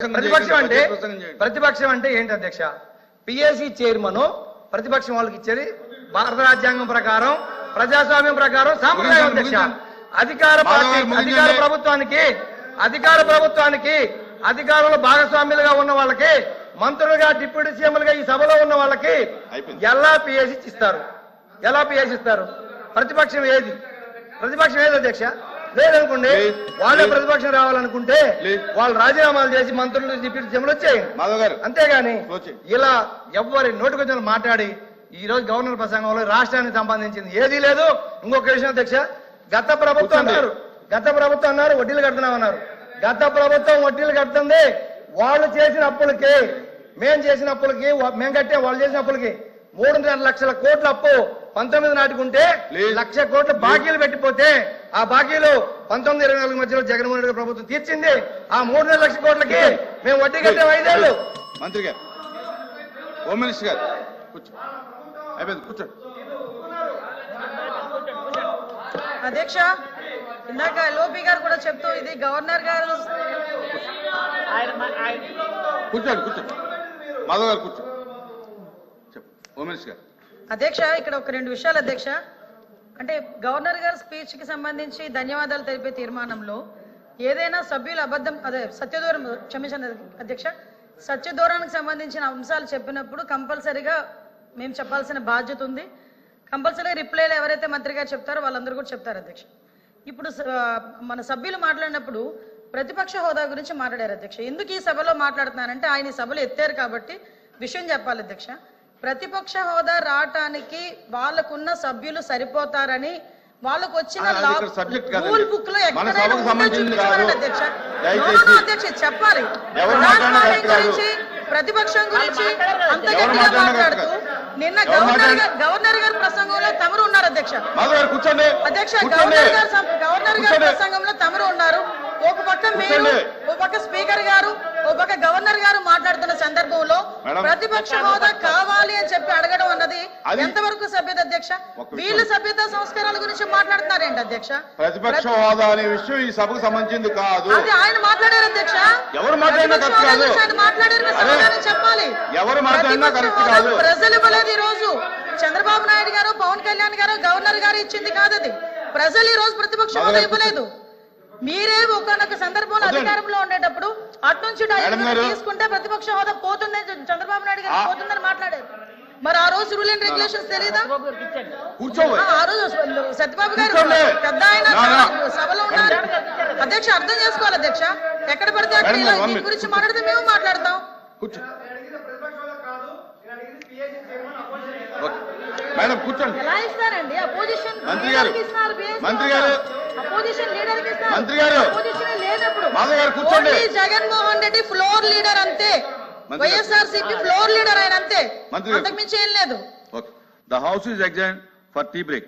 ప్రతిపక్షం అంటే ఏంటి అధ్యక్ష? పిఎస్సి చైర్మన్ ప్రతిపక్షం వాళ్ళకి ఇచ్చేది భారత రాజ్యాంగం ప్రకారం, ప్రజాస్వామ్యం ప్రకారం సాంప్రదాయం అధ్యక్ష. అధికార ప్రభుత్వానికి అధికారంలో భాగస్వామ్యులుగా ఉన్న వాళ్ళకి, మంత్రులుగా, డిప్యూటీ సీఎంలుగా ఈ సభలో ఉన్న వాళ్ళకి ఎలా పిఎస్సి ఇస్తారు? ఎలా పిఎస్సి ఇస్తారు? ప్రతిపక్షం ఏది అధ్యక్ష? లేదనుకోండి, వాళ్ళే ప్రతిపక్షం రావాలనుకుంటే వాళ్ళు రాజీనామాలు చేసి మంత్రులు, డిప్యూటీ సీఎంలు వచ్చేయండి. అంతేగాని ఇలా ఎవరి నోటికొచ్చిన మాట్లాడి ఈ రోజు గవర్నర్ ప్రసంగంలో రాష్ట్రానికి సంబంధించింది ఏదీ లేదు. ఇంకొక విషయం అధ్యక్ష, గత ప్రభుత్వం అన్నారు వడ్డీలు కడుతున్నామన్నారు. గత ప్రభుత్వం వడ్డీలు కడుతుంది వాళ్ళు చేసిన అప్పులకి, మేము చేసిన అప్పులకి, మేము కట్టే వాళ్ళు చేసిన అప్పులకి 3.5 లక్షల కోట్ల అప్పు 19 నాటికి ఉంటే 1 లక్ష కోట్ల బాకీలు పెట్టిపోతే ఆ బాకీలు 19-24 మధ్యలో జగన్మోహన్ రెడ్డి ప్రభుత్వం తీర్చింది. ఆ 3.5 లక్షల కోట్లకి మేము వడ్డీ కట్టే 5 ఏళ్ళు. మంత్రి గారు, హోమ్ మినిస్టర్ గారు కూర్చోండి. అధ్యక్ష, ఇందాక ఎల్ఓపి గారు కూడా చెప్తూ ఇది గవర్నర్ గారు కూర్చోండి. మాధవ్ గారు కూర్చోండి. హోమ్ మినిస్టర్ గారు. అధ్యక్ష, ఇక్కడ ఒక 2 విషయాలు అధ్యక్ష. అంటే గవర్నర్ గారి స్పీచ్ కి సంబంధించి ధన్యవాదాలు తెలిపే తీర్మానంలో ఏదైనా సభ్యులు అబద్ధం, అదే సత్యదూరం, క్షమించండి అధ్యక్ష, సత్యదూరానికి సంబంధించిన అంశాలు చెప్పినప్పుడు కంపల్సరీగా మేము చెప్పాల్సిన బాధ్యత ఉంది. కంపల్సరీగా రిప్లైలు ఎవరైతే మంత్రి గారు చెప్తారో వాళ్ళందరూ కూడా చెప్తారు అధ్యక్ష. ఇప్పుడు మన సభ్యులు మాట్లాడినప్పుడు ప్రతిపక్ష హోదా గురించి మాట్లాడారు అధ్యక్ష. ఎందుకు ఈ సభలో మాట్లాడుతున్నానంటే ఆయన ఈ సభలో ఎత్తారు కాబట్టి విషయం చెప్పాలి అధ్యక్ష. ప్రతిపక్ష హోదా రావటానికి వాళ్ళకున్న సభ్యులు సరిపోతారని వాళ్ళకు వచ్చిన రూల్ బుక్ లో అధ్యక్ష చెప్పాలి. ప్రతిపక్షం గురించి అంత గట్టిగా మాట్లాడుతూ నిన్న గవర్నర్ గారి ప్రసంగంలో తమరు ఉన్నారు అధ్యక్ష. గవర్నర్ గారి ప్రసంగంలో తమరు ఉన్నారు. ఒక పక్క మీరు, ఒక పక్క స్పీకర్ గారు, ఒక పక్క గవర్నర్ గారు మాట్లాడుతున్న సందర్భంలో ప్రతిపక్ష హోదా కావాలి అని చెప్పి అడగడం అన్నది ఎంతవరకు సభ్యత అధ్యక్ష? వీళ్ళు సభ్యత సంస్కారాల గురించి మాట్లాడుతున్నారేంటి అధ్యక్ష? ప్రతిపక్ష హోదా అనే విషయం ఈ సభకు సంబంధించింది కాదు. అది ఆయన మాట్లాడారు అధ్యక్ష. ఎవరు మాట్లాడారు చెప్పాలి. ఎవరు మాట్లాడినా కరెక్ట్ కాదు. ప్రజలు ఇవ్వలేదు. ఈ రోజు చంద్రబాబు నాయుడు గారు, పవన్ కళ్యాణ్ గారు, గవర్నర్ గారు ఇచ్చింది కాదు అది. ప్రజలు ఈ రోజు ప్రతిపక్ష హోదా ఇవ్వలేదు. మీరే ఒకనొక సందర్భంలో అధికారంలో ఉండేటప్పుడు అటు నుంచి తీసుకుంటే ప్రతిపక్ష హోదా పోతుందని చంద్రబాబు నాయుడు గారు పోతుందని మాట్లాడారు. మరి ఆ రోజు రూల్ అండ్ రెగ్యులేషన్స్ తెలియదా? ఆ రోజు సత్యబాబు గారు పెద్ద ఆయన సభలో ఉన్నారు అధ్యక్ష. అర్థం చేసుకోవాలి అధ్యక్ష. ఎక్కడ పడితే అక్కడ దీని గురించి మాట్లాడితే మేము మాట్లాడతాం. ఎలా ఇస్తారండి అపోజిషన్ అపోజిషన్ లీడర్ కి ఇస్తారు? అపోజిషన్ లేనప్పుడు జగన్మోహన్ రెడ్డి ఫ్లోర్ లీడర్ అంతే. వైఎస్ఆర్సీపీ ఫ్లోర్ లీడర్ ఆయన అంతే, అంతకు మించి ఏం లేదు. The house is adjourned for tea break.